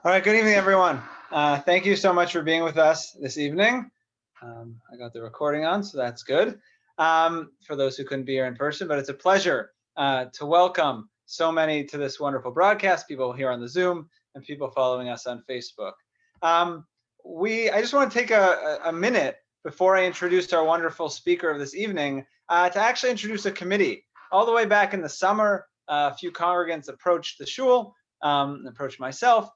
All right, good evening, everyone. Thank you so much for being with us this evening. I got the recording on, so that's good. For those who couldn't be here in person, but it's a pleasure to welcome so many to this wonderful broadcast, people here on the Zoom and people following us on Facebook. I just want to take a minute before I introduce our wonderful speaker of this evening to actually introduce a committee. All the way back in the summer, a few congregants approached the shul, approached myself,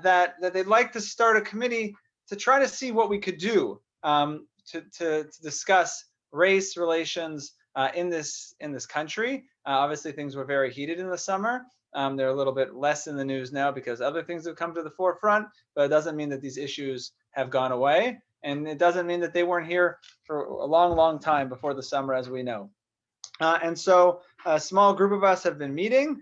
that they'd like to start a committee to try to see what we could do to discuss race relations in this country. Obviously, things were very heated in the summer. They're a little bit less in the news now because other things have come to the forefront, but it doesn't mean that these issues have gone away. And it doesn't mean that they weren't here for a long, long time before the summer, as we know. And so a small group of us have been meeting.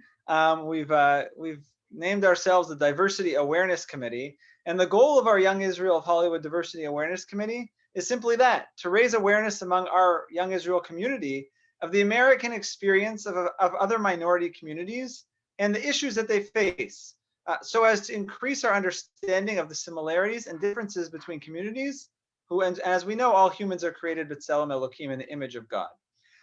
We've named ourselves the Diversity Awareness Committee. And the goal of our Young Israel of Hollywood Diversity Awareness Committee is simply that, to raise awareness among our Young Israel community of the American experience of other minority communities and the issues that they face, so as to increase our understanding of the similarities and differences between communities who, and as we know, all humans are created b'tselem Elokim, in the image of God.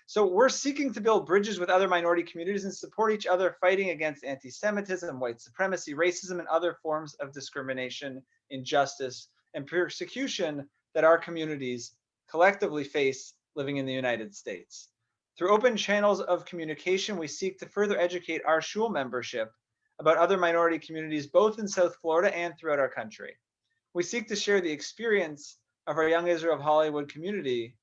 So we're seeking to build bridges with other minority communities and support each other fighting against anti-Semitism, white supremacy, racism, and other forms of discrimination, injustice, and persecution that our communities collectively face living in the United States. Through open channels of communication, we seek to further educate our shul membership about other minority communities, both in South Florida and throughout our country. We seek to share the experience of our Young Israel of Hollywood community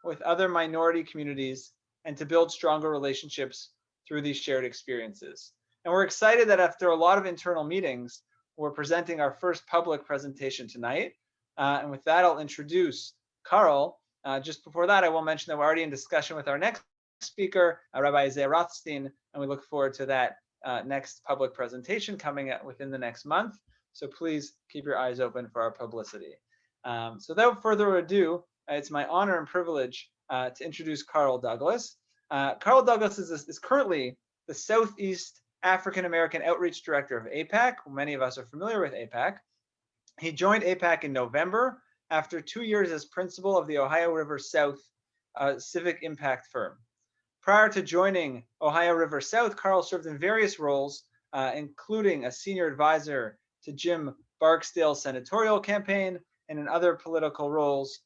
with other minority communities and to build stronger relationships through these shared experiences. And we're excited that after a lot of internal meetings, we're presenting our first public presentation tonight. And with that, I'll introduce Karl. Just before that, I will mention that we're already in discussion with our next speaker, Rabbi Isaiah Rothstein, and we look forward to that next public presentation coming up within the next month. So please keep your eyes open for our publicity. So without further ado, it's my honor and privilege to introduce Karl Douglass. Karl Douglass is currently the Southeast African American Outreach Director of Apac. Many of us are familiar with Apac. He joined Apac in November after 2 years as principal of the Ohio River South civic impact firm. Prior to joining Ohio River South, Karl served in various roles, including a senior advisor to Jim Barksdale's senatorial campaign and in other political roles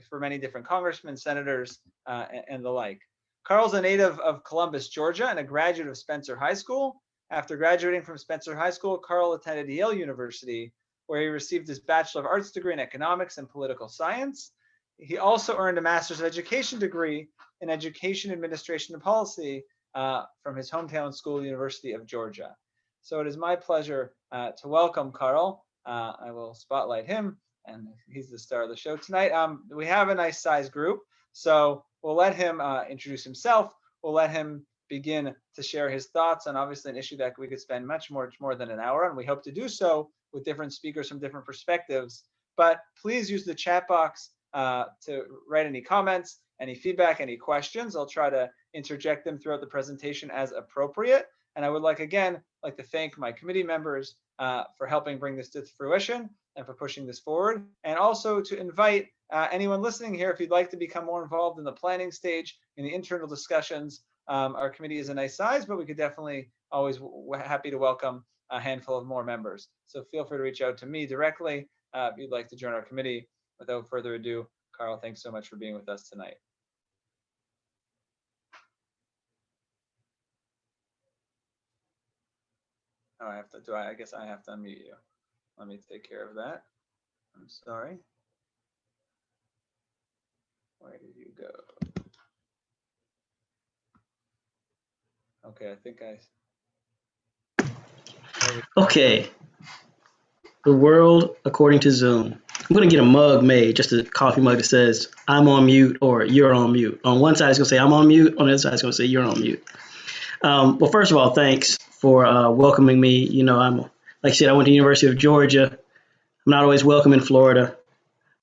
for many different congressmen, senators, and the like. Karl's a native of Columbus, Georgia, and a graduate of Spencer High School. After graduating from Spencer High School, Karl attended Yale University, where he received his Bachelor of Arts degree in Economics and Political Science. He also earned a Master's of Education degree in Education Administration and Policy from his hometown school, University of Georgia. So it is my pleasure to welcome Karl. I will spotlight him, and he's the star of the show tonight. We have a nice size group, so we'll let him introduce himself. We'll let him begin to share his thoughts on obviously an issue that we could spend much more than an hour on. We hope to do so with different speakers from different perspectives. But please use the chat box to write any comments, any feedback, any questions. I'll try to interject them throughout the presentation as appropriate. And I would like to thank my committee members for helping bring this to fruition and for pushing this forward. And also to invite anyone listening here, if you'd like to become more involved in the planning stage, in the internal discussions. Our committee is a nice size, but we could definitely always happy to welcome a handful of more members. So feel free to reach out to me directly if you'd like to join our committee. Without further ado, Karl, thanks so much for being with us tonight. Oh, I guess I have to unmute you. Let me take care of that. I'm sorry. Where did you go? Okay, I think Okay. The world according to Zoom. I'm going to get a mug made, just a coffee mug that says I'm on mute or you're on mute. On one side, it's going to say I'm on mute. On the other side, it's going to say you're on mute. Well, first of all, thanks for welcoming me. You know, like I said, I went to the University of Georgia. I'm not always welcome in Florida.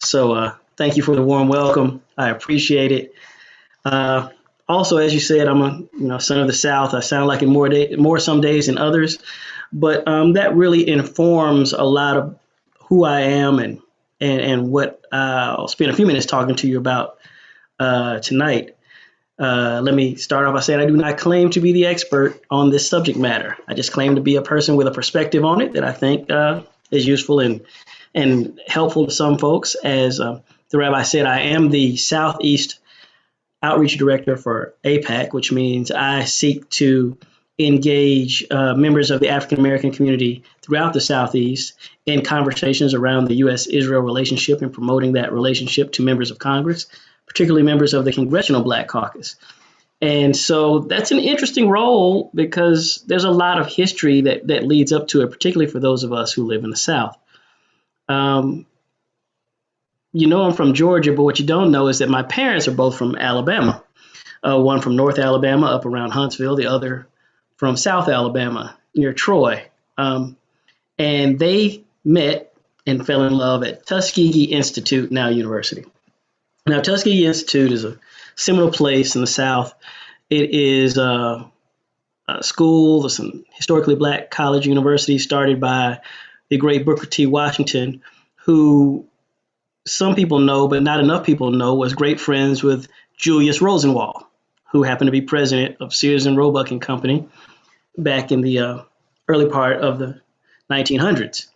So thank you for the warm welcome. I appreciate it. Also, as you said, I'm a son of the South. I sound like it more some days than others. But that really informs a lot of who I am and what I'll spend a few minutes talking to you about tonight. Let me start off by saying I do not claim to be the expert on this subject matter. I just claim to be a person with a perspective on it that I think is useful and helpful to some folks. As the rabbi said, I am the Southeast Outreach Director for Apac, which means I seek to engage members of the African American community throughout the Southeast in conversations around the U.S.-Israel relationship and promoting that relationship to members of Congress, particularly members of the Congressional Black Caucus. And so that's an interesting role because there's a lot of history that leads up to it, particularly for those of us who live in the South. You know I'm from Georgia, but what you don't know is that my parents are both from Alabama. One from North Alabama up around Huntsville, the other from South Alabama near Troy. And they met and fell in love at Tuskegee Institute, now university. Now, Tuskegee Institute is a similar place in the South. It is a school, there's some historically Black college university started by the great Booker T. Washington, who some people know, but not enough people know, was great friends with Julius Rosenwald, who happened to be president of Sears and Roebuck and Company back in the early part of the 1900s.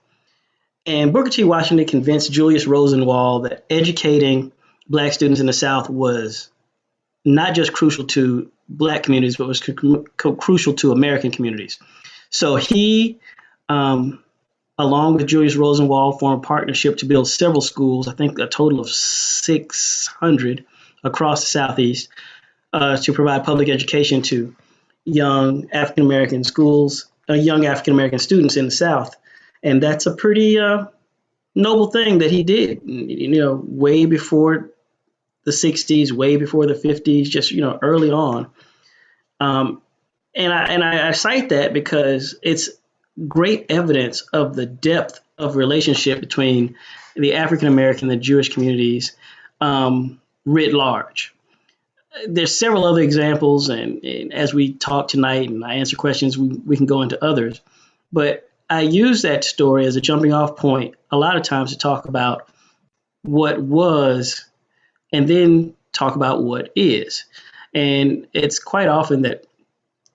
And Booker T. Washington convinced Julius Rosenwald that educating Black students in the South was not just crucial to Black communities, but was crucial to American communities. So he, along with Julius Rosenwald, formed a partnership to build several schools, I think a total of 600 across the Southeast, to provide public education to young African-American young African-American students in the South. And that's a pretty noble thing that he did, way before the 60s, way before the 50s, just, early on. And I cite that because it's great evidence of the depth of relationship between the African American and the Jewish communities writ large. There's several other examples, and as we talk tonight and I answer questions, we can go into others. But I use that story as a jumping off point a lot of times to talk about what was and then talk about what is. And it's quite often that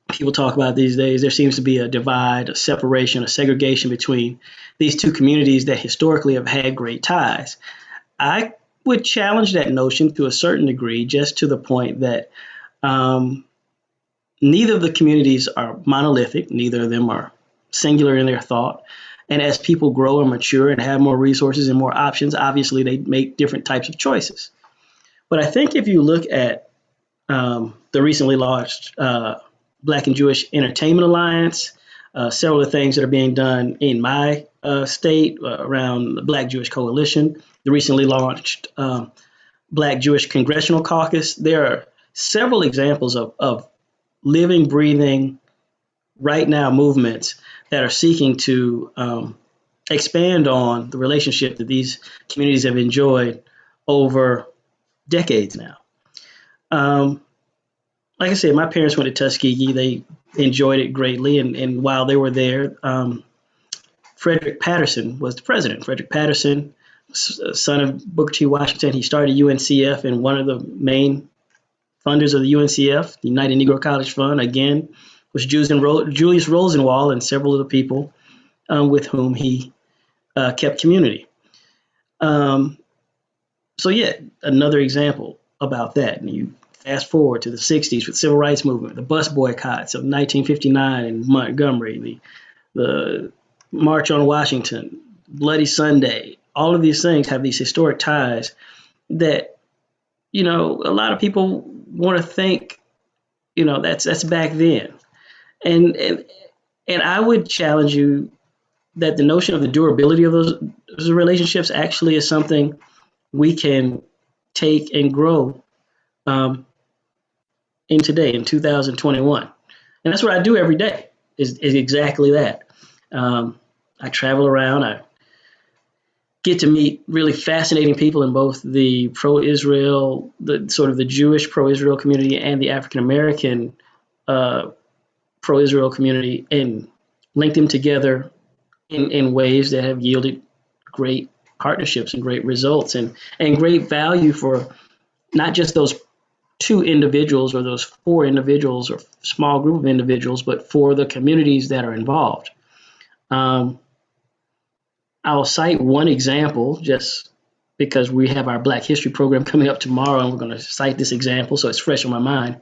people talk about these days, there seems to be a divide, a separation, a segregation between these two communities that historically have had great ties. I would challenge that notion to a certain degree, just to the point that neither of the communities are monolithic. Neither of them are singular in their thought. And as people grow and mature and have more resources and more options, obviously they make different types of choices. But I think if you look at the recently launched Black and Jewish Entertainment Alliance, several of the things that are being done in my state around the Black Jewish Coalition, the recently launched Black Jewish Congressional Caucus, there are several examples of living, breathing, right now movements that are seeking to expand on the relationship that these communities have enjoyed over decades now. Like I said, my parents went to Tuskegee. They enjoyed it greatly. And while they were there, Frederick Patterson was the president. Frederick Patterson, son of Booker T. Washington, he started UNCF, and one of the main funders of the UNCF, the United Negro College Fund, again, was Julius Rosenwald and several of the people with whom he kept community. So yeah, another example about that. And you fast forward to the 60s with civil rights movement, the bus boycotts of 1959 in Montgomery, the March on Washington, Bloody Sunday. All of these things have these historic ties that, a lot of people want to think, that's back then. And I would challenge you that the notion of the durability of those relationships actually is something we can take and grow in today, in 2021. And that's what I do every day, is exactly that. I travel around, I get to meet really fascinating people in both the pro-Israel, the sort of the Jewish pro-Israel community and the African-American pro-Israel community. And link them together in ways that have yielded great partnerships and great results and great value for not just those two individuals or those four individuals or small group of individuals, but for the communities that are involved. I'll cite one example just because we have our Black History program coming up tomorrow, and we're going to cite this example so it's fresh on my mind.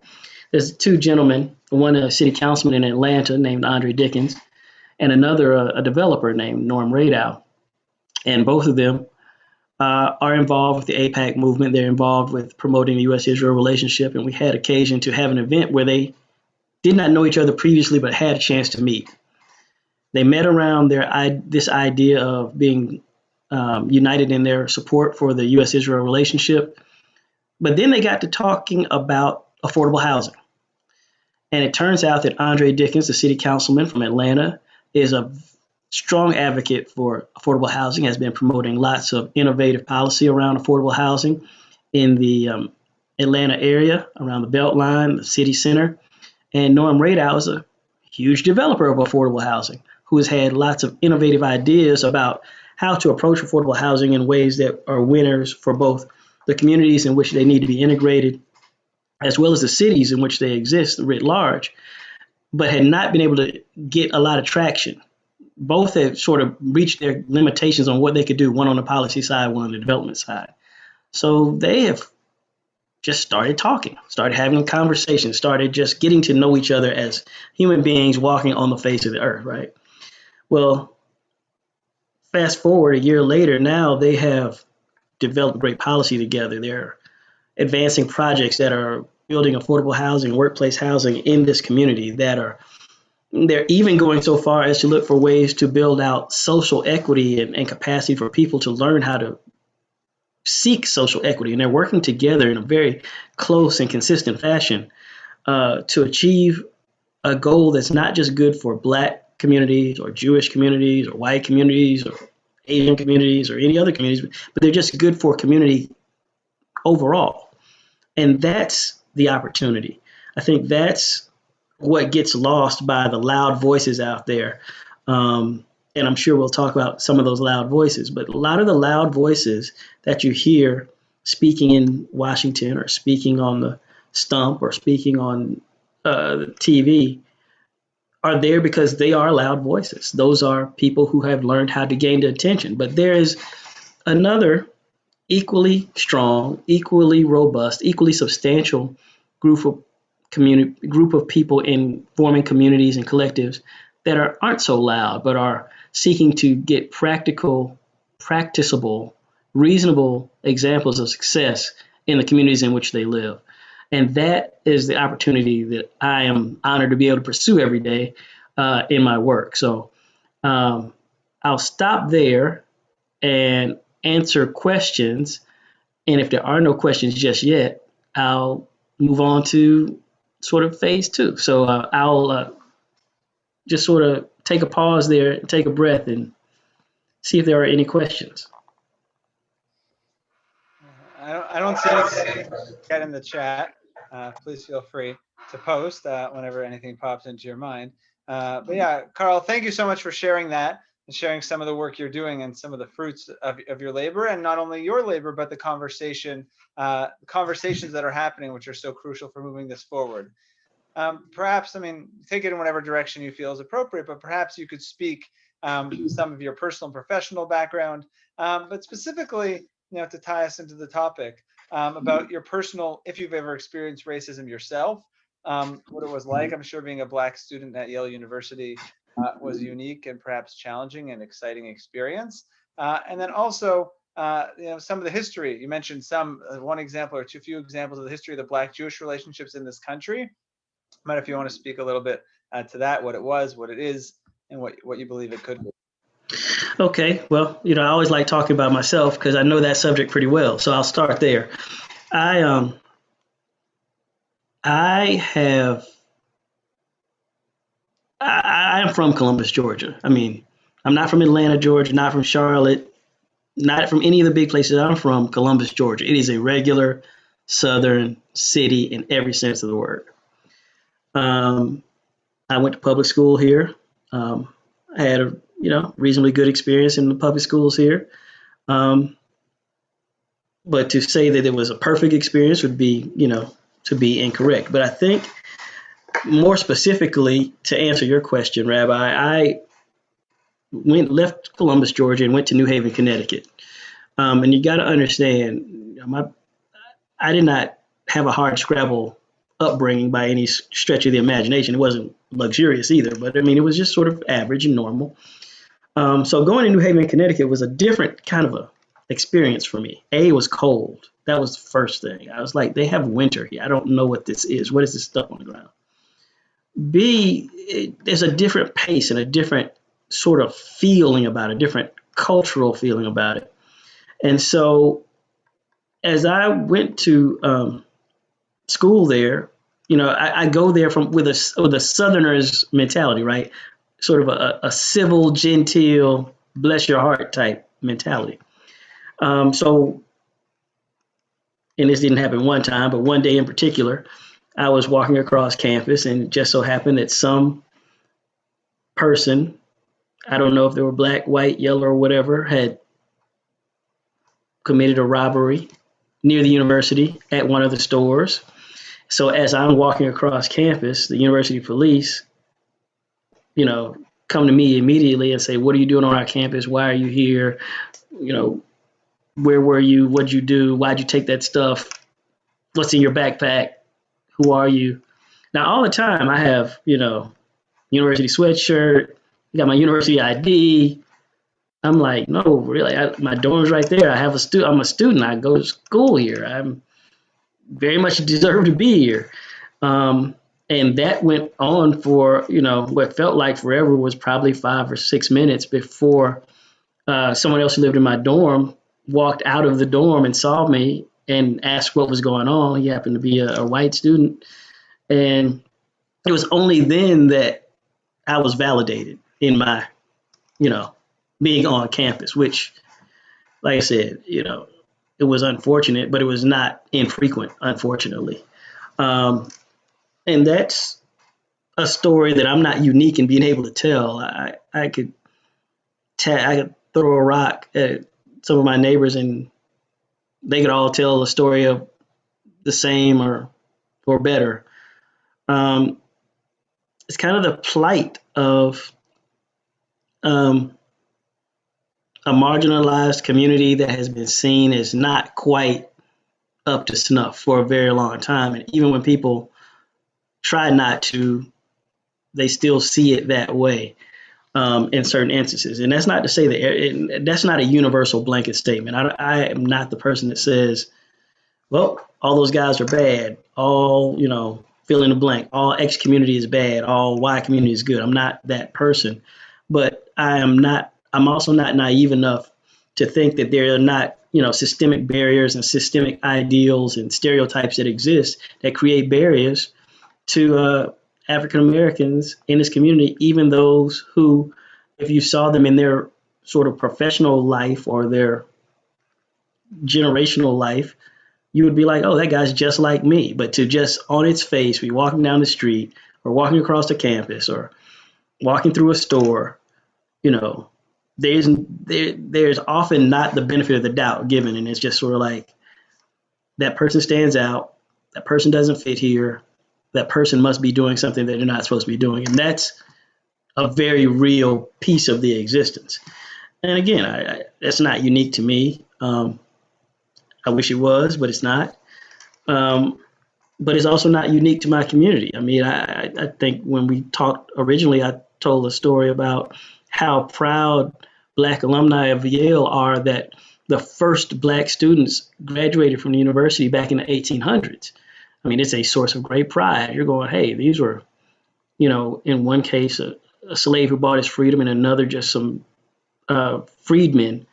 There's two gentlemen, one a city councilman in Atlanta named Andre Dickens, and another a developer named Norm Radow. And both of them are involved with the Apac movement. They're involved with promoting the U.S.-Israel relationship, and we had occasion to have an event where they did not know each other previously but had a chance to meet. They met around this idea of being united in their support for the U.S.-Israel relationship, but then they got to talking about affordable housing. And it turns out that Andre Dickens, the city councilman from Atlanta, is a strong advocate for affordable housing, has been promoting lots of innovative policy around affordable housing in the Atlanta area, around the Beltline, the city center. And Norm Radow is a huge developer of affordable housing who has had lots of innovative ideas about how to approach affordable housing in ways that are winners for both the communities in which they need to be integrated, as well as the cities in which they exist writ large, but had not been able to get a lot of traction. Both have sort of reached their limitations on what they could do, one on the policy side, one on the development side. So they have just started talking, started having a conversation, started just getting to know each other as human beings walking on the face of the earth, right? Well, fast forward a year later, now they have developed great policy together. They're advancing projects that are building affordable housing, workplace housing in this community they're even going so far as to look for ways to build out social equity and capacity for people to learn how to seek social equity. And they're working together in a very close and consistent fashion to achieve a goal that's not just good for Black communities or Jewish communities or white communities or Asian communities or any other communities, but they're just good for community overall. And that's the opportunity. I think that's what gets lost by the loud voices out there. And I'm sure we'll talk about some of those loud voices, but a lot of the loud voices that you hear speaking in Washington or speaking on the stump or speaking on the TV are there because they are loud voices. Those are people who have learned how to gain the attention. But there is another equally strong, equally robust, equally substantial group of people in forming communities and collectives that aren't so loud, but are seeking to get practical, practicable, reasonable examples of success in the communities in which they live. And that is the opportunity that I am honored to be able to pursue every day in my work. So I'll stop there and answer questions. And if there are no questions just yet, I'll move on to sort of phase two. So I'll just sort of take a pause there, take a breath, and see if there are any questions. I don't see anything yet in the chat. Please feel free to post whenever anything pops into your mind. But yeah, Karl, thank you so much for sharing that and sharing some of the work you're doing and some of the fruits of your labor, and not only your labor, but the conversations that are happening, which are so crucial for moving this forward. Perhaps, I mean, take it in whatever direction you feel is appropriate, but perhaps you could speak some of your personal and professional background, but specifically, to tie us into the topic about your personal, if you've ever experienced racism yourself, what it was like. I'm sure being a Black student at Yale University was a unique and perhaps challenging and exciting experience. And then also, some of the history. You mentioned one example or few examples of the history of the Black-Jewish relationships in this country. But if you want to speak a little bit to that, what it was, what it is, and what you believe it could be. Okay, well, I always like talking about myself because I know that subject pretty well. So I'll start there. I am from Columbus, Georgia. I mean, I'm not from Atlanta, Georgia, not from Charlotte, not from any of the big places. I'm from Columbus, Georgia. It is a regular Southern city in every sense of the word. I went to public school here. I had a reasonably good experience in the public schools here. But to say that it was a perfect experience would be, to be incorrect. But I think more specifically to answer your question, Rabbi, I left Columbus, Georgia, and went to New Haven, Connecticut. And you got to understand, I did not have a hard scrabble upbringing by any stretch of the imagination. It wasn't luxurious either, but I mean, it was just sort of average and normal. So going to New Haven, Connecticut was a different kind of a experience for me. A, it was cold. That was the first thing. I was like, they have winter here. I don't know what this is. What is this stuff on the ground? B, there's a different pace and a different sort of feeling about it, different cultural feeling about it. And so as I went to school there, I go there with a Southerner's mentality, right? Sort of a civil, genteel, bless your heart type mentality. So, and this didn't happen one time, but one day in particular, I was walking across campus, and it just so happened that some person, I don't know if they were black, white, yellow, or whatever, had committed a robbery near the university at one of the stores. So as I'm walking across campus, the university police, come to me immediately and say, what are you doing on our campus? Why are you here? Where were you? What'd you do? Why'd you take that stuff? What's in your backpack? Who are you? Now, all the time I have, university sweatshirt, got my university ID. I'm like, no, really, my dorm's right there. I'm a student. I go to school here. I'm very much deserve to be here. And that went on for, what felt like forever was probably 5 or 6 minutes before someone else who lived in my dorm walked out of the dorm and saw me and asked what was going on. He happened to be a white student. And it was only then that I was validated in my, being on campus, which, like I said, it was unfortunate, but it was not infrequent, unfortunately. And that's a story that I'm not unique in being able to tell. I could throw a rock at some of my neighbors and they could all tell a story of the same or better. It's kind of the plight of a marginalized community that has been seen as not quite up to snuff for a very long time. And even when people try not to, they still see it that way in certain instances. And that's not to say that that's not a universal blanket statement. I am not the person that says, well, all those guys are bad. All, fill in the blank. All X community is bad. All Y community is good. I'm not that person. But I'm also not naive enough to think that there are not, systemic barriers and systemic ideals and stereotypes that exist that create barriers to African Americans in this community, even those who, if you saw them in their sort of professional life or their generational life, you would be like, oh, that guy's just like me. But to just on its face, be walking down the street or walking across the campus or walking through a store, there's often not the benefit of the doubt given. And it's just sort of like that person stands out. That person doesn't fit here. That person must be doing something that they're not supposed to be doing. And that's a very real piece of the existence. And again, that's not unique to me. I wish it was, but it's not. But it's also not unique to my community. I mean, I think when we talked originally, I told a story about how proud Black alumni of Yale are that the first Black students graduated from the university back in the 1800s. I mean, it's a source of great pride. You're going, hey, these were, in one case, a slave who bought his freedom, and another just some freedmen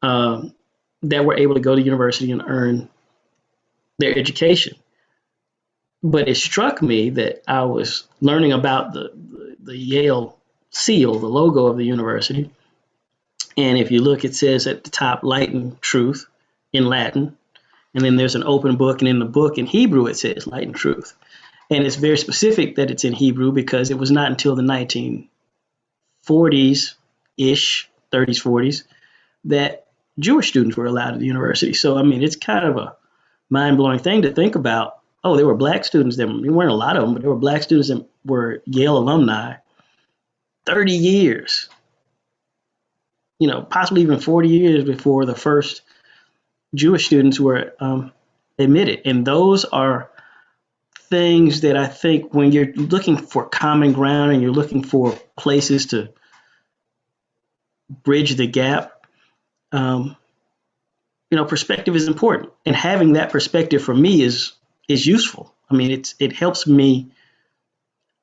that were able to go to university and earn their education. But it struck me that I was learning about the Yale seal, the logo of the university. And if you look, it says at the top, Light and Truth in Latin. And then there's an open book. And in the book in Hebrew, it says Light and Truth. And it's very specific that it's in Hebrew because it was not until the 40s ish, 30s, 40s, that Jewish students were allowed at the university. So, I mean, it's kind of a mind blowing thing to think about. Oh, there were black students there weren't a lot of them, but there were black students that were Yale alumni 30 years, possibly even 40 years before the first Jewish students were admitted. And those are things that I think when you're looking for common ground and you're looking for places to bridge the gap, perspective is important. And having that perspective for me is useful. I mean, it helps me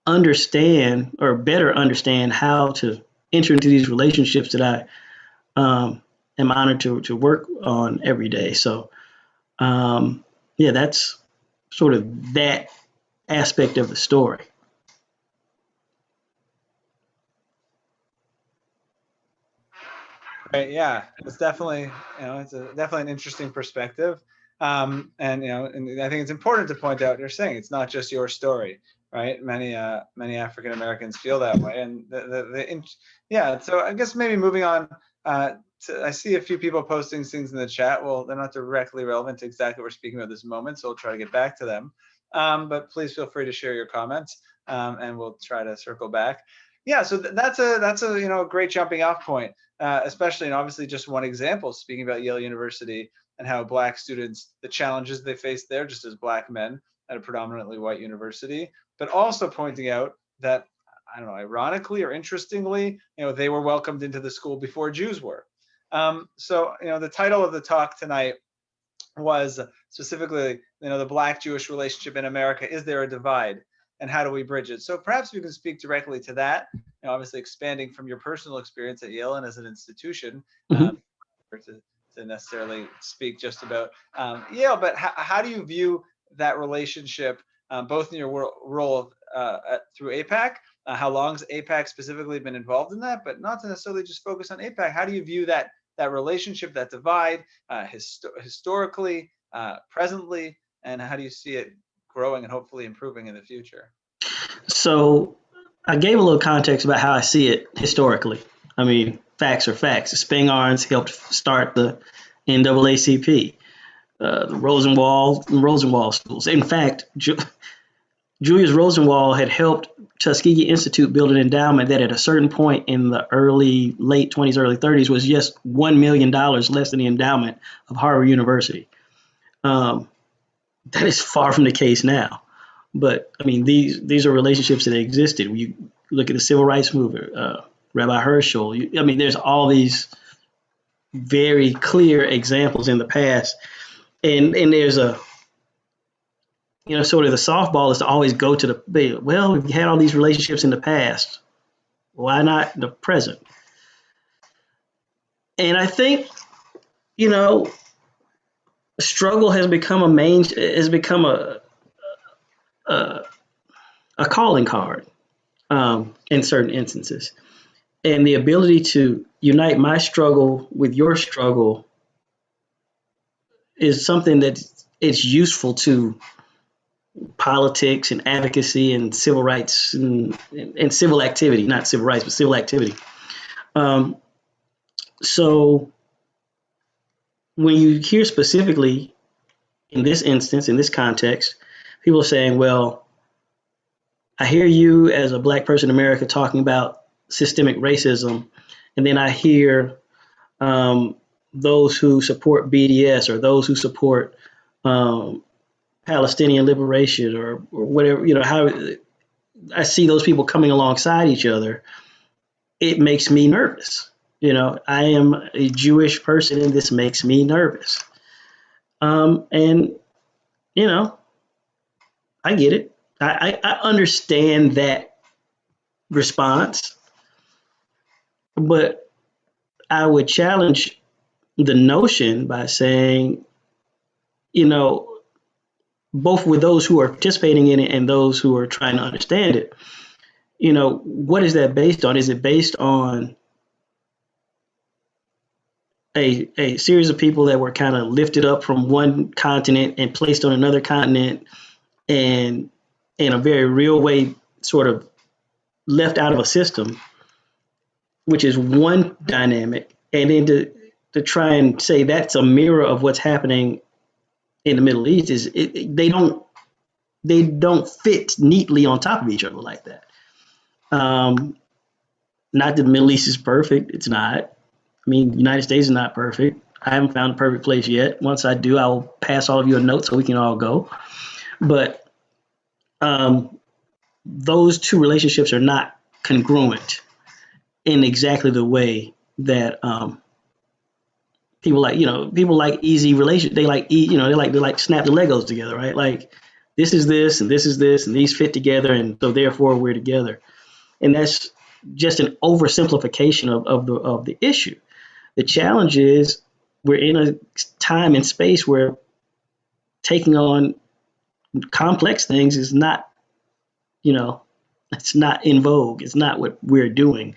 understand or better understand how to enter into these relationships that I am honored to work on every day. So, yeah, that's sort of that aspect of the story. Right. Yeah. It's definitely, definitely an interesting perspective. And I think it's important to point out, you're saying it's not just your story, right? Many African Americans feel that way. And yeah. So I guess maybe moving on, I see a few people posting things in the chat. Well, they're not directly relevant to exactly what we're speaking about this moment, so we'll try to get back to them. But please feel free to share your comments, and we'll try to circle back. Yeah, so that's a great jumping off point, especially, and obviously just one example, speaking about Yale University and how black students, the challenges they face there, just as black men at a predominantly white university, but also pointing out that, I don't know, ironically or interestingly, they were welcomed into the school before Jews were. So, the title of the talk tonight was specifically, the Black-Jewish relationship in America. Is there a divide, and how do we bridge it? So perhaps you can speak directly to that. Obviously expanding from your personal experience at Yale and as an institution, or to necessarily speak just about Yale, but how do you view that relationship, both in your role through Apac? How long has Apac specifically been involved in that? But not to necessarily just focus on Apac. How do you view that relationship, that divide, historically, presently, and how do you see it growing and hopefully improving in the future? So I gave a little context about how I see it historically. I mean, facts are facts. The Spingarns helped start the NAACP, the Rosenwald schools. In fact, Julius Rosenwald had helped Tuskegee Institute build an endowment that at a certain point in the late 20s, early 30s was just $1 million less than the endowment of Harvard University. That is far from the case now. But I mean, these are relationships that existed. You look at the civil rights movement, Rabbi Herschel. There's all these very clear examples in the past, and there's a sort of the softball is to always go to the, well, we've had all these relationships in the past. Why not the present? And I think, struggle has become a calling card in certain instances. And the ability to unite my struggle with your struggle is something that it's useful to politics and advocacy and civil rights and civil activity, not civil rights, but civil activity. So when you hear specifically in this instance, in this context, people are saying, well, I hear you as a black person in America talking about systemic racism, and then I hear those who support BDS or those who support Palestinian liberation or whatever, how I see those people coming alongside each other. It makes me nervous. I am a Jewish person and this makes me nervous. And, I get it. I understand that response, but I would challenge the notion by saying, both with those who are participating in it and those who are trying to understand it, what is that based on? Is it based on a series of people that were kind of lifted up from one continent and placed on another continent and in a very real way sort of left out of a system? which is one dynamic, and then to try and say that's a mirror of what's happening in the Middle East they don't fit neatly on top of each other like that. Not that the Middle East is perfect. It's not. I mean, the United States is not perfect. I haven't found a perfect place yet. Once I do, I will pass all of you a note so we can all go. But those two relationships are not congruent in exactly the way that people like easy relations. They like they like snap the Legos together, right? Like this is this and this is this and these fit together, and so therefore we're together. And that's just an oversimplification of the issue. The challenge is we're in a time and space where taking on complex things is not, it's not in vogue. It's not what we're doing.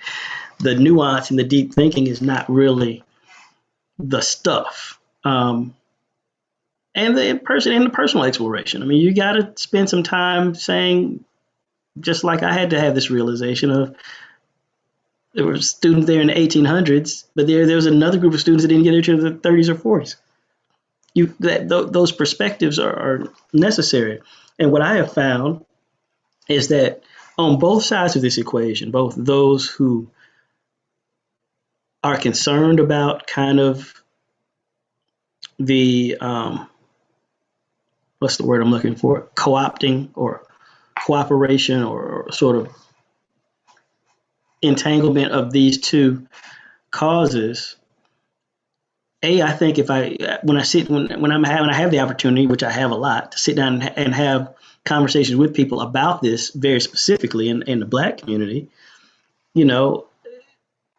The nuance and the deep thinking is not really the stuff. And the personal exploration. I mean, you got to spend some time saying, just like I had to have this realization of, there were students there in the 1800s, but there was another group of students that didn't get into the 30s or 40s. Those perspectives are necessary. And what I have found is that on both sides of this equation, both those who are concerned about kind of the, what's the word I'm looking for? Co-opting or cooperation or sort of entanglement of these two causes. I think when I have the opportunity, which I have a lot, to sit down and have conversations with people about this very specifically in the Black community,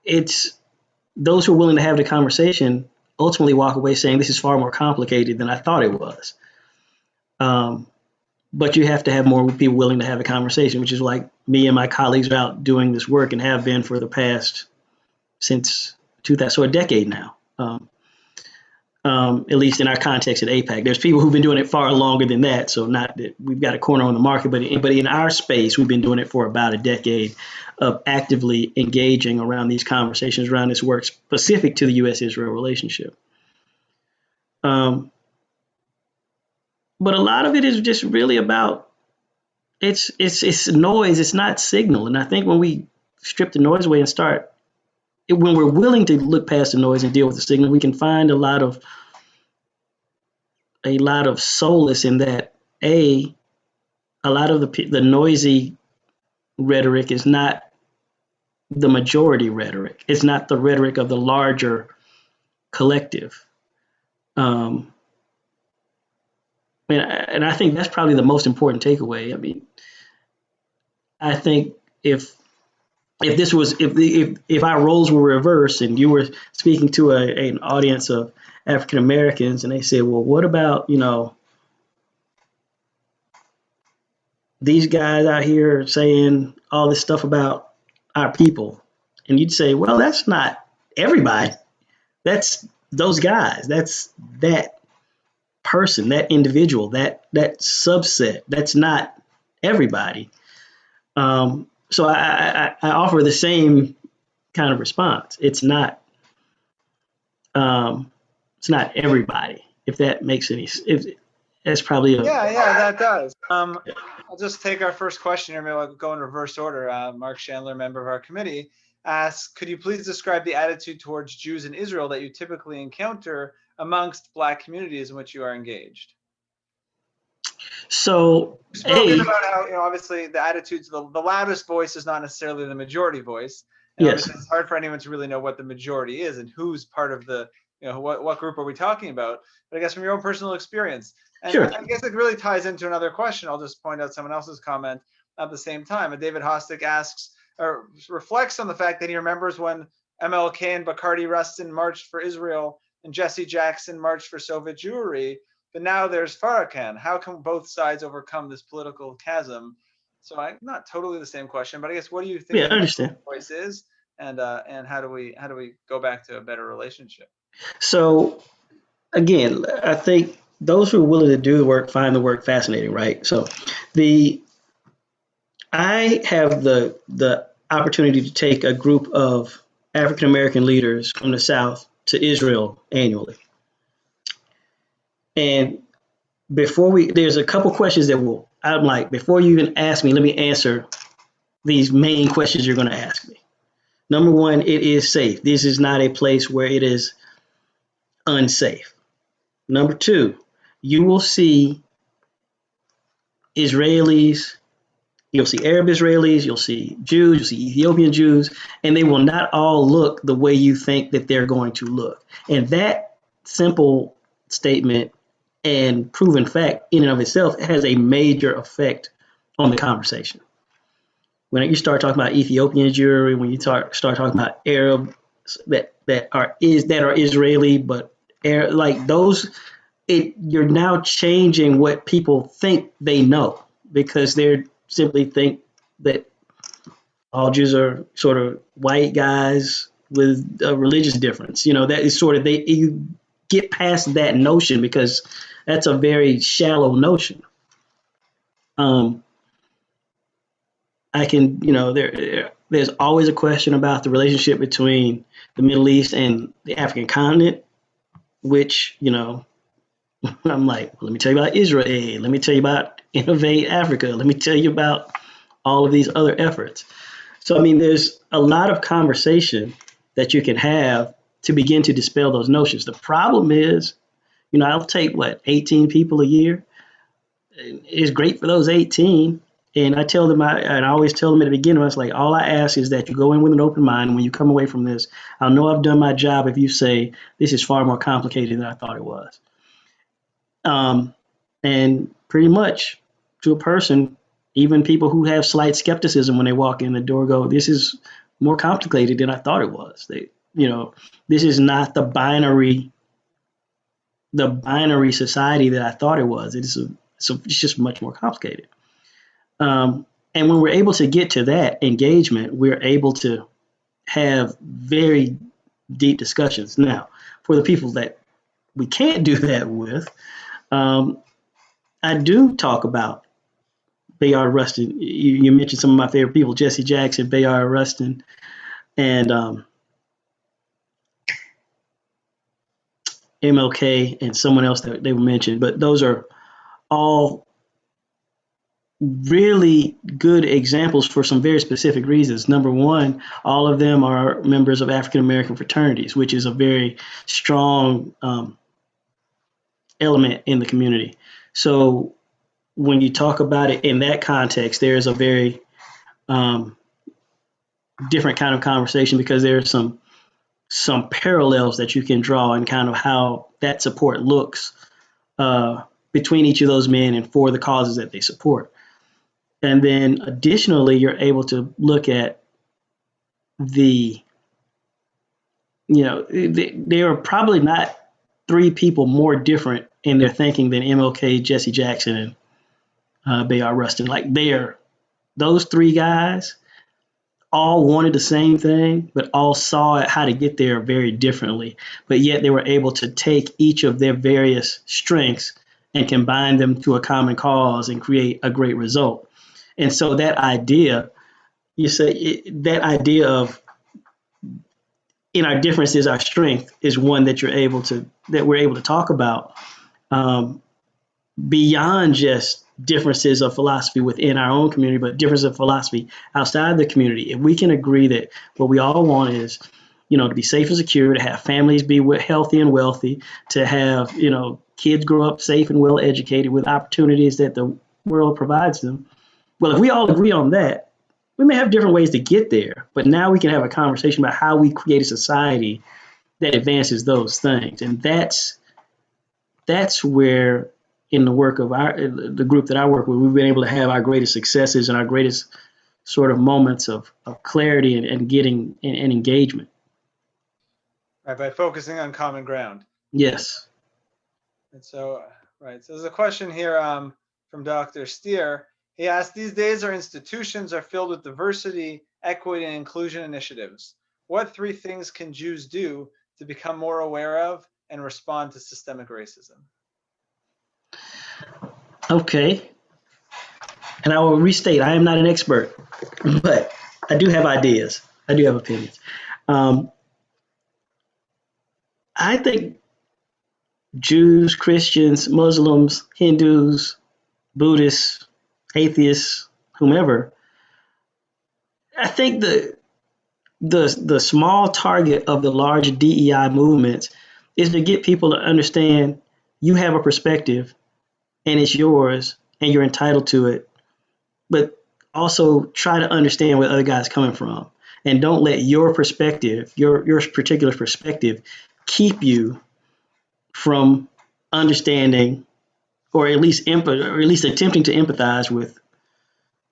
it's those who are willing to have the conversation ultimately walk away saying this is far more complicated than I thought it was. But you have to have more people willing to have a conversation, which is like me and my colleagues are out doing this work and have been for the past since 2000, so a decade now. At least in our context at Apac. There's people who've been doing it far longer than that, so not that we've got a corner on the market, but in our space, we've been doing it for about a decade of actively engaging around these conversations, around this work specific to the U.S.-Israel relationship. But a lot of it is just really about it's noise. It's not signal. And I think when we strip the noise away and when we're willing to look past the noise and deal with the signal, we can find a lot of solace in that. A lot of the noisy rhetoric is not the majority rhetoric. It's not the rhetoric of the larger collective. And I think that's probably the most important takeaway. I mean, I think if our roles were reversed and you were speaking to an audience of African Americans and they said, well, what about, these guys out here saying all this stuff about our people? And you'd say, well, that's not everybody. That's those guys. That's that person, that individual, that subset. That's not everybody. So I offer the same kind of response. It's not everybody. If that makes if that's probably yeah, that does. I'll just take our first question here. Maybe I'll go in reverse order. Mark Chandler, member of our committee, asks, could you please describe the attitude towards Jews in Israel that you typically encounter amongst Black communities in which you are engaged? So, you've spoken about how, obviously the attitudes, the loudest voice is not necessarily the majority voice. And yes. It's hard for anyone to really know what the majority is and who's part of the, what group are we talking about? But I guess from your own personal experience, and sure. I guess it really ties into another question. I'll just point out someone else's comment at the same time. And David Hostick asks, or reflects on the fact that he remembers when MLK and Bacardi Rustin marched for Israel and Jesse Jackson marched for Soviet Jewry, but now there's Farrakhan. How can both sides overcome this political chasm? So not totally the same question, but I guess what do you think I understand. the voice is, and how do we go back to a better relationship? So again, I think those who are willing to do the work find the work fascinating, right? So I have the opportunity to take a group of African American leaders from the South to Israel annually. And there's a couple questions that I'm like, before you even ask me, let me answer these main questions you're going to ask me. Number one, it is safe. This is not a place where it is unsafe. Number two, you will see Israelis, you'll see Arab Israelis, you'll see Jews, you'll see Ethiopian Jews, and they will not all look the way you think that they're going to look. And that simple statement and proven fact in and of itself has a major effect on the conversation. When you start talking about Ethiopian Jewry, when you start talking about Arabs that are Israeli, but like those, you're now changing what people think they know, because they're simply think that all Jews are sort of white guys with a religious difference. That is sort of, you get past that notion because that's a very shallow notion. I can, there's always a question about the relationship between the Middle East and the African continent, which, I'm like, let me tell you about Israel. Let me tell you about Innovate Africa. Let me tell you about all of these other efforts. So, I mean, there's a lot of conversation that you can have to begin to dispel those notions. The problem is, I'll take 18 people a year. It's great for those 18. And I tell them, I always tell them at the beginning, I was like, all I ask is that you go in with an open mind. And when you come away from this, I'll know I've done my job if you say, this is far more complicated than I thought it was. And pretty much to a person, even people who have slight skepticism when they walk in the door go, this is more complicated than I thought it was. This is not the binary society that I thought it was. It's just much more complicated. And when we're able to get to that engagement, we're able to have very deep discussions. Now, for the people that we can't do that with, I do talk about Bayard Rustin. You mentioned some of my favorite people, Jesse Jackson, Bayard Rustin, and MLK, and someone else that they were mentioned. But those are all really good examples for some very specific reasons. Number one, all of them are members of African American fraternities, which is a very strong element in the community. So when you talk about it in that context, there's a very different kind of conversation, because there's some parallels that you can draw in kind of how that support looks between each of those men and for the causes that they support. And then additionally, you're able to look at there are probably not three people more different in their thinking than MLK, Jesse Jackson, and Bayard Rustin. Like those three guys all wanted the same thing, but all saw how to get there very differently. But yet they were able to take each of their various strengths and combine them to a common cause and create a great result. And so that idea, of in our differences, our strength, is one that we're able to talk about beyond just differences of philosophy within our own community, but differences of philosophy outside the community. If we can agree that what we all want is, to be safe and secure, to have families be healthy and wealthy, to have, kids grow up safe and well educated with opportunities that the world provides them. Well, if we all agree on that, we may have different ways to get there, but now we can have a conversation about how we create a society that advances those things. And that's where, in the work of the group that I work with, we've been able to have our greatest successes and our greatest sort of moments of clarity and getting and engagement. Right, by focusing on common ground. Yes. And so, right. So there's a question here from Dr. Steer. He asked, these days our institutions are filled with diversity, equity, and inclusion initiatives. What three things can Jews do to become more aware of and respond to systemic racism? Okay. And I will restate, I am not an expert, but I do have ideas. I do have opinions. Um, I think Jews, Christians, Muslims, Hindus, Buddhists, atheists, whomever, I think the small target of the large DEI movements is to get people to understand you have a perspective and it's yours and you're entitled to it, but also try to understand where the other guy's coming from. And don't let your perspective, your particular perspective, keep you from understanding or at least or at least attempting to empathize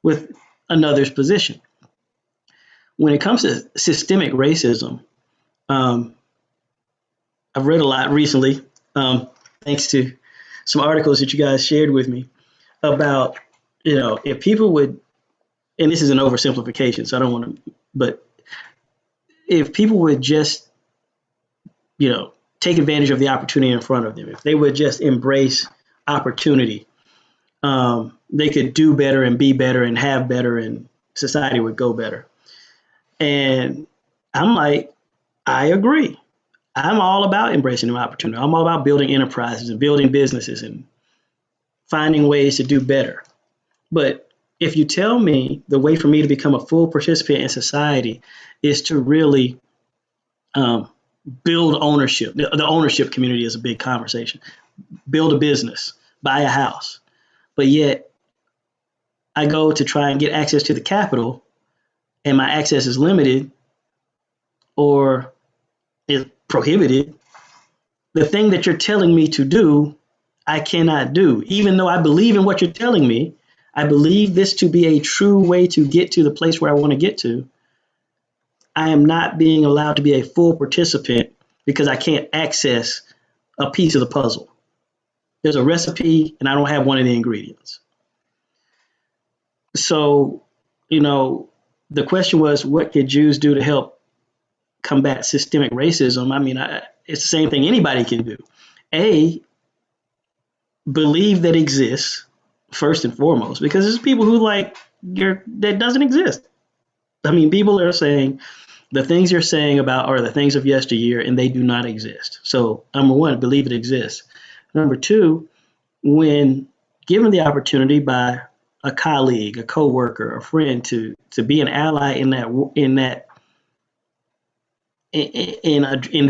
with another's position. When it comes to systemic racism, um, I've read a lot recently, thanks to some articles that you guys shared with me about, if people would, and this is an oversimplification, so I don't want to, but if people would just, take advantage of the opportunity in front of them, if they would just embrace opportunity, they could do better and be better and have better, and society would go better. And I'm like, I agree. I'm all about embracing new opportunity. I'm all about building enterprises and building businesses and finding ways to do better. But if you tell me the way for me to become a full participant in society is to really build ownership, the ownership community is a big conversation. Build a business, buy a house. But yet I go to try and get access to the capital and my access is limited or is prohibited. The thing that you're telling me to do, I cannot do. Even though I believe in what you're telling me, I believe this to be a true way to get to the place where I want to get to. I am not being allowed to be a full participant because I can't access a piece of the puzzle. There's a recipe and I don't have one of the ingredients. So, the question was, what could Jews do to help combat systemic racism? I mean, it's the same thing anybody can do. A, believe that exists first and foremost, because there's people who that doesn't exist. I mean, people are saying the things you're saying about are the things of yesteryear and they do not exist. So number one, believe it exists. Number two, when given the opportunity by a colleague, a coworker, a friend to be an ally in the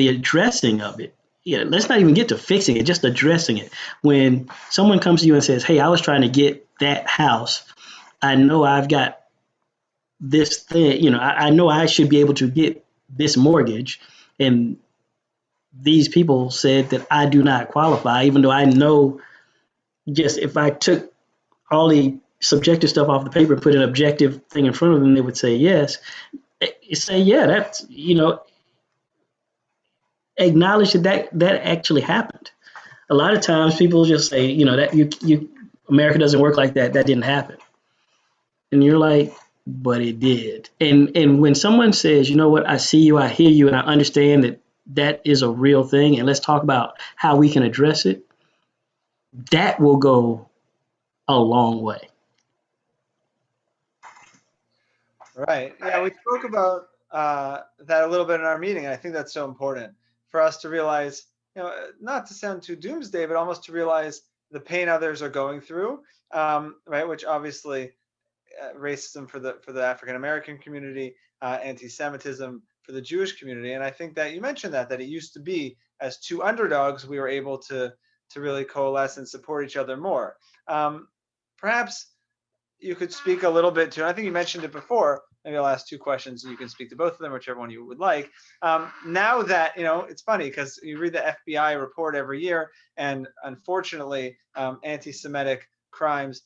addressing of it. Yeah, let's not even get to fixing it, just addressing it. When someone comes to you and says, hey, I was trying to get that house. I know I've got this thing, I know I should be able to get this mortgage. And these people said that I do not qualify, even though I know just if I took all the subjective stuff off the paper and put an objective thing in front of them, they would say yes. Say, yeah, that's, acknowledge that actually happened. A lot of times people just say, that you America doesn't work like that. That didn't happen. And you're like, but it did. And when someone says, you know what, I see you, I hear you, and I understand that is a real thing, and let's talk about how we can address it, that will go a long way. Right. Yeah, we spoke about that a little bit in our meeting. And I think that's so important for us to realize, not to sound too doomsday, but almost to realize the pain others are going through, right? Which obviously racism for the African American community, anti-Semitism for the Jewish community. And I think that you mentioned that it used to be as two underdogs, we were able to really coalesce and support each other more. Perhaps you could speak a little bit to, and I think you mentioned it before, maybe I'll ask two questions and you can speak to both of them, whichever one you would like. Now that, it's funny because you read the FBI report every year, and unfortunately, anti-Semitic crimes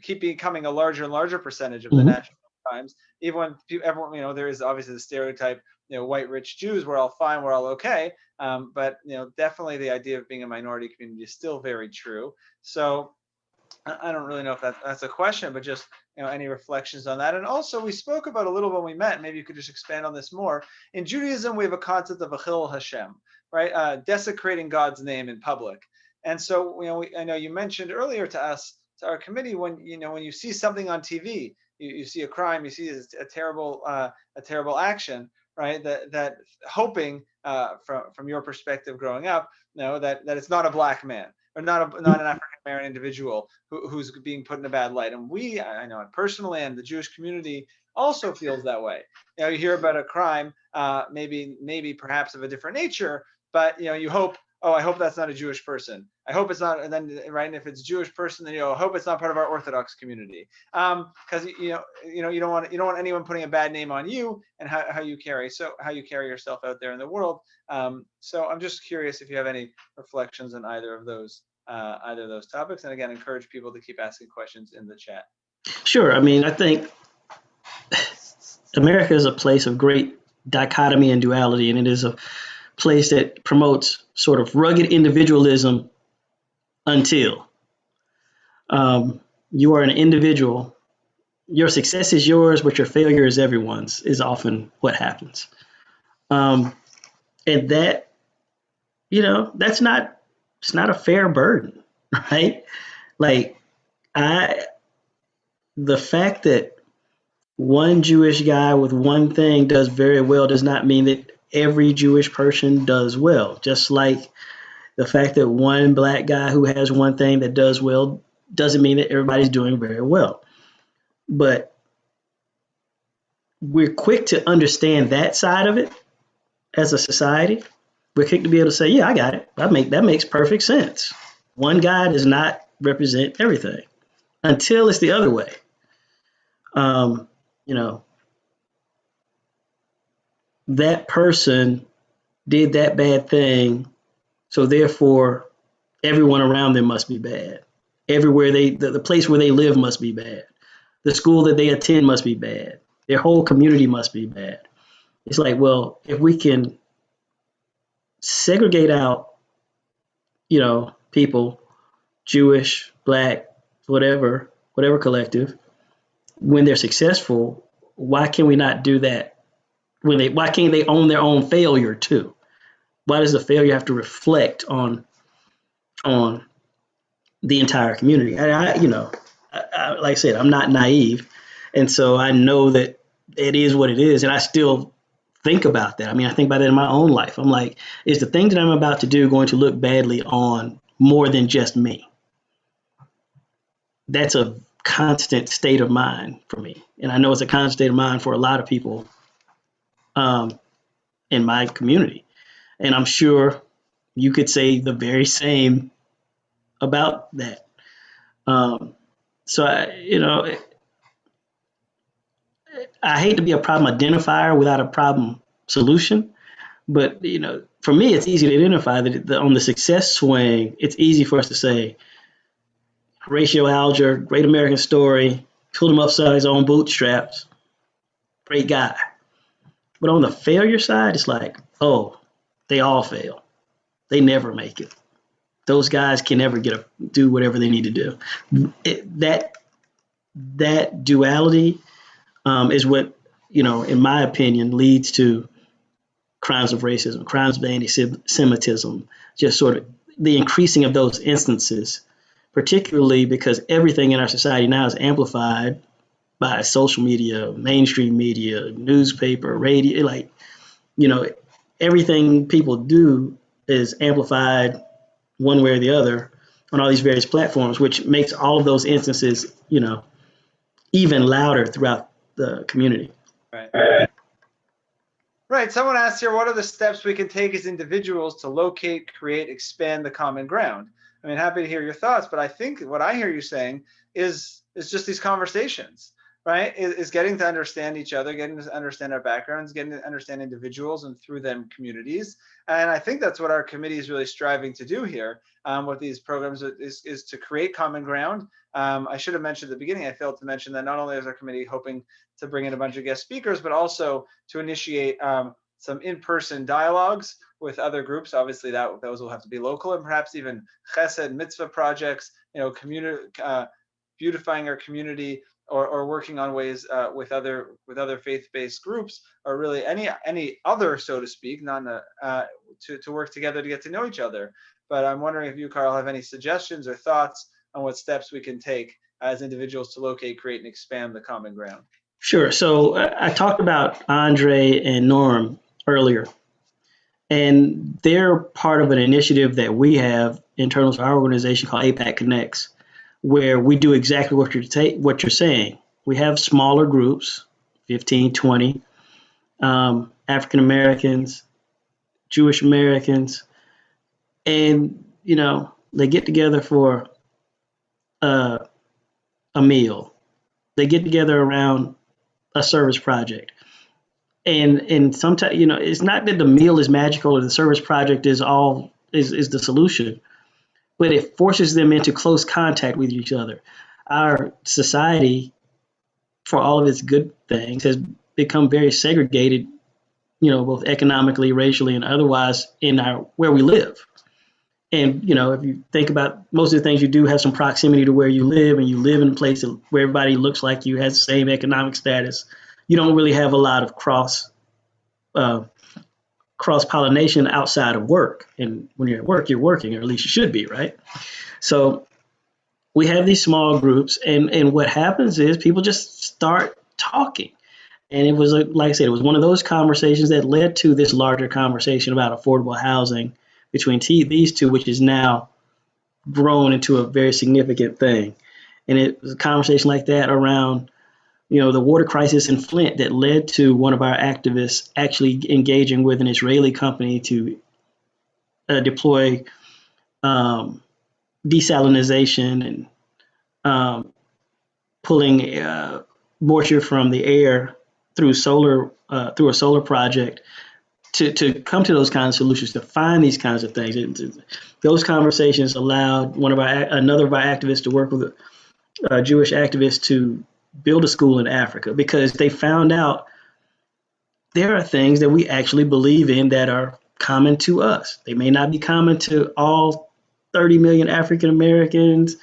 keep becoming a larger and larger percentage of the national crimes. Even when everyone, there is obviously the stereotype, white rich Jews, we're all fine, we're all okay. But definitely the idea of being a minority community is still very true. So I don't really know if that's a question, but just any reflections on that. And also, we spoke about a little when we met. Maybe you could just expand on this more. In Judaism, we have a concept of Achil Hashem, right? Desecrating God's name in public. And so, I know you mentioned earlier to us, to our committee, when you see something on TV, you see a crime, you see a terrible action, right? That hoping from your perspective growing up, that it's not a black man or not an African American individual who's being put in a bad light. And I know it personally, and the Jewish community also feels that way. You hear about a crime, maybe perhaps of a different nature, but you hope, oh, I hope that's not a Jewish person. I hope it's not. And then, right, and if it's a Jewish person, then I hope it's not part of our Orthodox community, because you don't want anyone putting a bad name on you and how you carry yourself out there in the world. So I'm just curious if you have any reflections on either of those topics, and again, encourage people to keep asking questions in the chat. Sure. I mean, I think America is a place of great dichotomy and duality, and it is a place that promotes sort of rugged individualism until you are an individual. Your success is yours, but your failure is everyone's, is often what happens. And that, it's not a fair burden, right? Like, the fact that one Jewish guy with one thing does very well does not mean that every Jewish person does well. Just like the fact that one black guy who has one thing that does well doesn't mean that everybody's doing very well. But we're quick to understand that side of it as a society. We're quick to be able to say, yeah, I got it. That makes perfect sense. One guy does not represent everything until it's the other way. That person did that bad thing, so therefore everyone around them must be bad. Everywhere the place where they live must be bad. The school that they attend must be bad. Their whole community must be bad. It's like, well, if we can segregate out, people, Jewish, black, whatever collective, when they're successful, why can we not do that? Why can't they own their own failure too? Why does the failure have to reflect on the entire community? Like I said, I'm not naive, and so I know that it is what it is, and I still think about that. I mean, I think about that in my own life. I'm like, is the thing that I'm about to do going to look badly on more than just me? That's a constant state of mind for me, and I know it's a constant state of mind for a lot of people in my community, and I'm sure you could say the very same about that. So I hate to be a problem identifier without a problem solution, but for me, it's easy to identify that on the success swing, it's easy for us to say Horatio Alger, great American story, pulled him upside his own bootstraps, great guy. But on the failure side, it's like, oh, they all fail. They never make it. Those guys can never do whatever they need to do. That duality is what, in my opinion, leads to crimes of racism, crimes of anti-Semitism, just sort of the increasing of those instances, particularly because everything in our society now is amplified by social media, mainstream media, newspaper, radio, everything people do is amplified one way or the other on all these various platforms, which makes all of those instances, even louder throughout the community. Right. Right. Someone asked here, what are the steps we can take as individuals to locate, create, expand the common ground? I mean, happy to hear your thoughts, but I think what I hear you saying is just these conversations, right? Is getting to understand each other, getting to understand our backgrounds, getting to understand individuals and through them communities. And I think that's what our committee is really striving to do here with these programs is to create common ground. I should have mentioned at the beginning, I failed to mention that not only is our committee hoping to bring in a bunch of guest speakers, but also to initiate some in-person dialogues with other groups. Obviously, those will have to be local, and perhaps even chesed mitzvah projects, beautifying our community, or working on ways with other faith-based groups, or really any other, so to speak, to work together to get to know each other. But I'm wondering if you, Karl, have any suggestions or thoughts on what steps we can take as individuals to locate, create, and expand the common ground. Sure. So I talked about Andre and Norm earlier, and they're part of an initiative that we have internal to our organization called Apac Connects, where we do exactly what you're saying. We have smaller groups, 15, 20, African Americans, Jewish Americans, and they get together for uh, a meal. They get together around a service project. And sometimes, it's not that the meal is magical or the service project is the solution, but it forces them into close contact with each other. Our society, for all of its good things, has become very segregated, both economically, racially, and otherwise in our where we live. And if you think about most of the things you do have some proximity to where you live, and you live in a place where everybody looks like you, has the same economic status, you don't really have a lot of uh, cross pollination outside of work. And when you're at work, you're working, or at least you should be, right? So we have these small groups, and what happens is people just start talking. And it was, like I said, it was one of those conversations that led to this larger conversation about affordable housing between these two, which is now grown into a very significant thing. And it was a conversation like that around, the water crisis in Flint that led to one of our activists actually engaging with an Israeli company to deploy um, desalination and pulling moisture from the air through through a solar project to come to those kinds of solutions, to find these kinds of things. Those conversations allowed another of our activists to work with Jewish activists to build a school in Africa, because they found out there are things that we actually believe in that are common to us. They may not be common to all 30 million African Americans,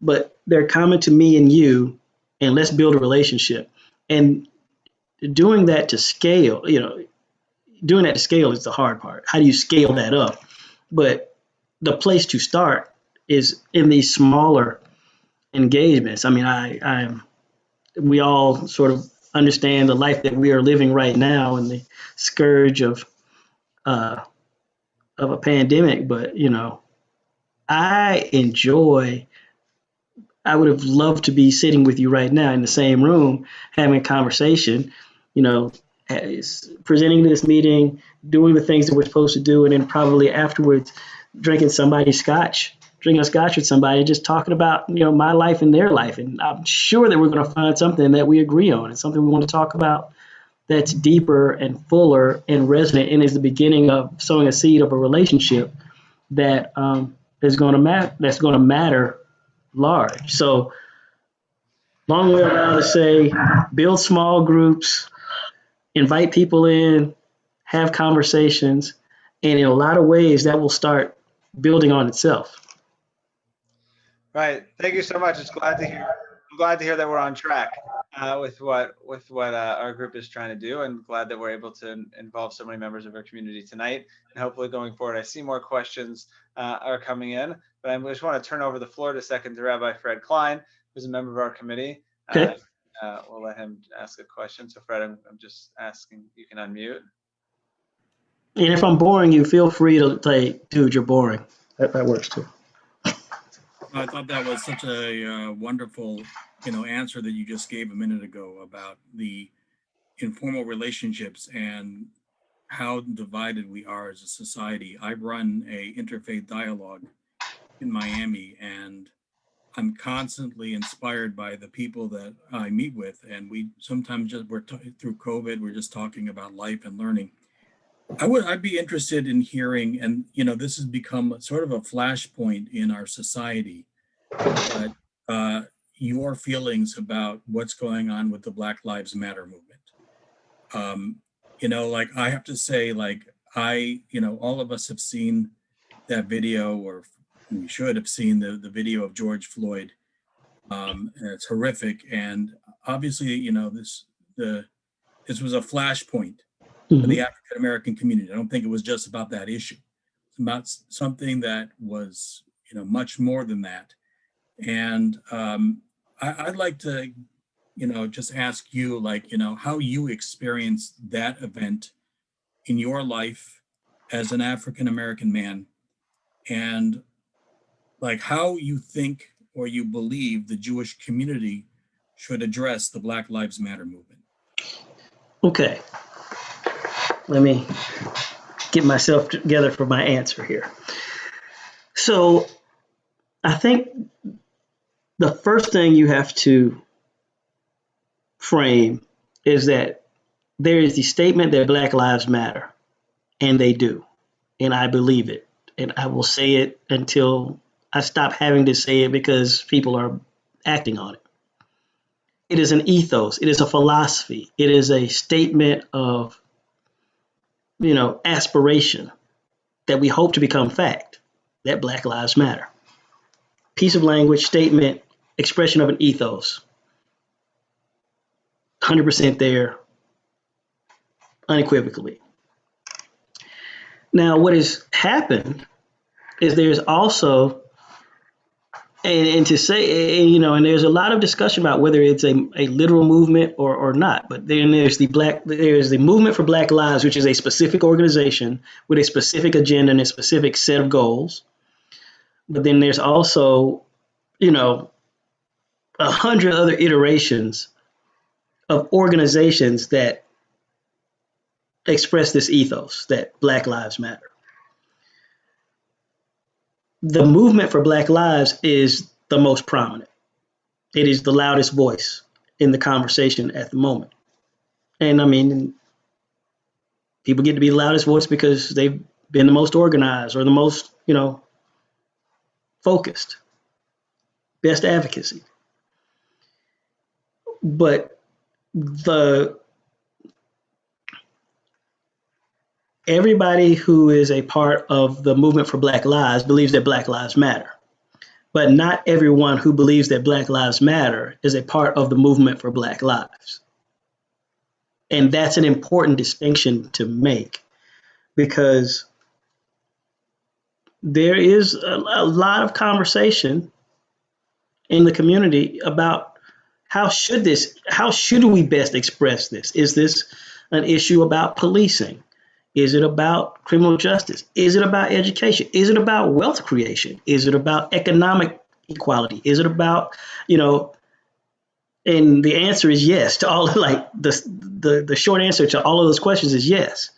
but they're common to me and you, and let's build a relationship. And doing that to scale, doing that to scale is the hard part. How do you scale that up? But the place to start is in these smaller engagements. I mean, we all sort of understand the life that we are living right now and the scourge uh, of a pandemic. But I enjoy. I would have loved to be sitting with you right now in the same room, having a conversation. You know, presenting this meeting, doing the things that we're supposed to do, and then probably afterwards drinking drinking a scotch with somebody, just talking about my life and their life. And I'm sure that we're going to find something that we agree on, and something we want to talk about that's deeper and fuller and resonant, and is the beginning of sowing a seed of a relationship that is going to matter large. So long way around to say, build small groups, invite people in, have conversations, and in a lot of ways that will start building on itself. Right. Thank you so much. It's glad to hear. I'm glad to hear that we're on track with what our group is trying to do, and glad that we're able to involve so many members of our community tonight. And hopefully, going forward, I see more questions are coming in. But I just want to turn over the floor to second to Rabbi Fred Klein, who's a member of our committee. Okay. We'll let him ask a question. So, Fred, I'm just asking. You can unmute. And if I'm boring you, feel free to say, dude, you're boring. That works too. I thought that was such a wonderful, answer that you just gave a minute ago about the informal relationships and how divided we are as a society. I run a interfaith dialogue in Miami, and I'm constantly inspired by the people that I meet with. And we sometimes through COVID, we're just talking about life and learning. I'd be interested in hearing, and this has become sort of a flashpoint in our society, but your feelings about what's going on with the Black Lives Matter movement. Like I have to say, all of us have seen that video, or we should have seen the video of George Floyd. And it's horrific, and obviously, this was a flashpoint for the African American community. I don't think it was just about that issue. It's about something that was, much more than that. And I'd like to just ask you, like, how you experienced that event in your life as an African American man, and like how you think or you believe the Jewish community should address the Black Lives Matter movement. Okay, let me get myself together for my answer here. So I think the first thing you have to frame is that there is the statement that Black Lives Matter, and they do, and I believe it, and I will say it until I stop having to say it because people are acting on it. It is an ethos, it is a philosophy, it is a statement of, aspiration that we hope to become fact, that Black Lives Matter. Piece of language, statement, expression of an ethos. 100% there, unequivocally. Now, what has happened is there's also, and to say, and there's a lot of discussion about whether it's a literal movement or not. But then there's the movement for Black Lives, which is a specific organization with a specific agenda and a specific set of goals. But then there's also, 100 other iterations of organizations that express this ethos that Black Lives Matter. The movement for Black Lives is the most prominent. It is the loudest voice in the conversation at the moment. And I mean, people get to be the loudest voice because they've been the most organized or the most, focused, best advocacy. But everybody who is a part of the movement for Black Lives believes that Black Lives Matter. But not everyone who believes that Black Lives Matter is a part of the movement for Black Lives. And that's an important distinction to make, because there is a lot of conversation in the community about how should we best express this? Is this an issue about policing? Is it about criminal justice? Is it about education? Is it about wealth creation? Is it about economic equality? Is it about, and the answer is yes to all, like the short answer to all of those questions is yes.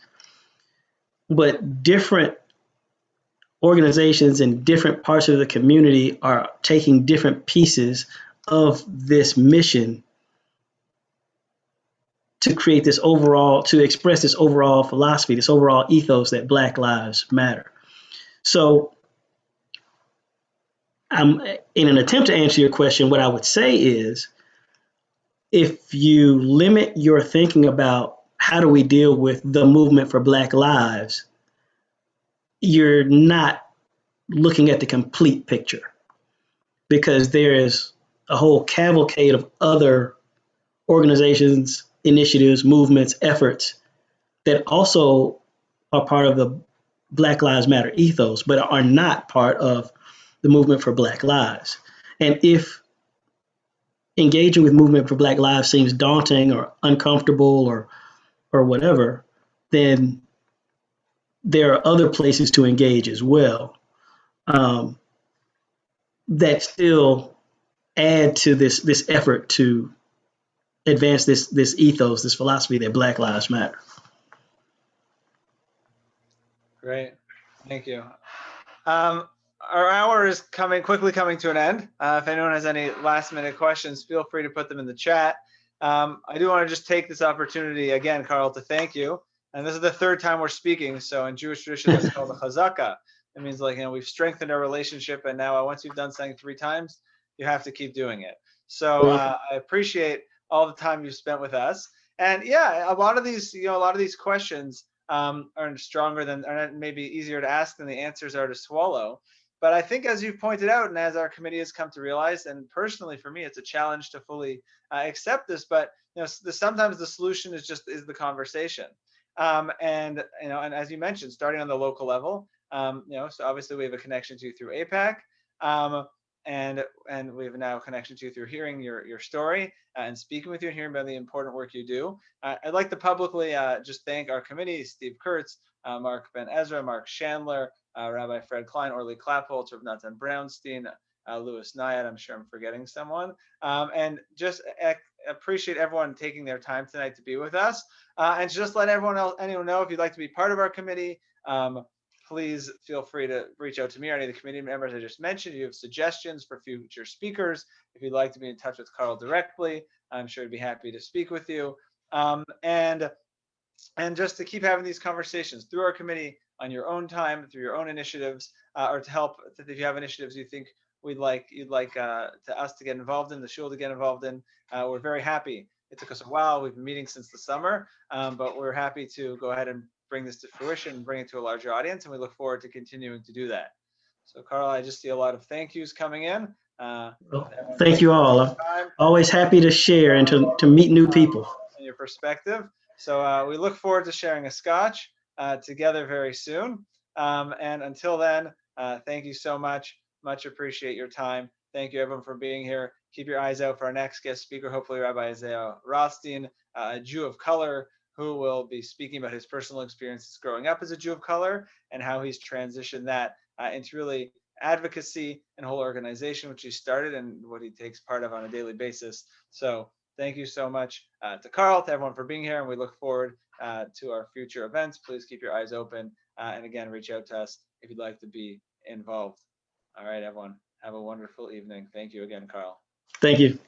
But different organizations in different parts of the community are taking different pieces of this mission to create this overall, to express this overall philosophy, this overall ethos that Black Lives Matter. So in an attempt to answer your question, what I would say is, if you limit your thinking about how do we deal with the movement for Black lives, you're not looking at the complete picture, because there is a whole cavalcade of other organizations, initiatives, movements, efforts that also are part of the Black Lives Matter ethos, but are not part of the movement for Black lives. And if engaging with movement for Black lives seems daunting or uncomfortable or whatever, then there are other places to engage as well, that still add to this effort to advance this ethos, this philosophy that Black Lives Matter. Great, thank you. Our hour is quickly coming to an end. If anyone has any last minute questions, feel free to put them in the chat. I do want to just take this opportunity again, Karl, to thank you. And this is the third time we're speaking. So in Jewish tradition, that's called a chazaka. It means, like, we've strengthened our relationship, and now once you've done something 3 times, you have to keep doing it. So I appreciate all the time you've spent with us. And yeah, a lot of these questions are stronger than, or maybe easier to ask than the answers are to swallow. But I think, as you've pointed out, and as our committee has come to realize, and personally for me, it's a challenge to fully accept this. But sometimes the solution is the conversation. And as you mentioned, starting on the local level, so obviously we have a connection to you through Apac, and we have now a connection to you through hearing your story and speaking with you and hearing about the important work you do. I'd like to publicly just thank our committee, Steve Kurtz, Mark Ben Ezra, Mark Chandler, Rabbi Fred Klein, Orly Klappholz, Rav Natan Brownstein, Louis Nayad, I'm sure I'm forgetting someone, and just appreciate everyone taking their time tonight to be with us, and just let anyone know if you'd like to be part of our committee. Please feel free to reach out to me or any of the committee members I just mentioned. If you have suggestions for future speakers, if you'd like to be in touch with Karl directly, I'm sure he'd be happy to speak with you. And just to keep having these conversations through our committee on your own time, through your own initiatives, or to help if you have initiatives you think you'd like to us to get involved in, the shul to get involved in. We're very happy. It took us a while. We've been meeting since the summer, but we're happy to go ahead and bring this to fruition and bring it to a larger audience, and we look forward to continuing to do that. So, Karl, I just see a lot of thank yous coming in. Well, thank you all. I'm always happy to share and to meet new people. And your perspective. So we look forward to sharing a scotch together very soon. And until then, thank you so much. Much appreciate your time. Thank you everyone for being here. Keep your eyes out for our next guest speaker, hopefully Rabbi Isaiah Rothstein, a Jew of color, who will be speaking about his personal experiences growing up as a Jew of color and how he's transitioned that into really advocacy and whole organization, which he started and what he takes part of on a daily basis. So thank you so much to Karl, to everyone for being here, and we look forward to our future events. Please keep your eyes open, and again, reach out to us if you'd like to be involved. All right, everyone, have a wonderful evening. Thank you again, Karl. Thank you.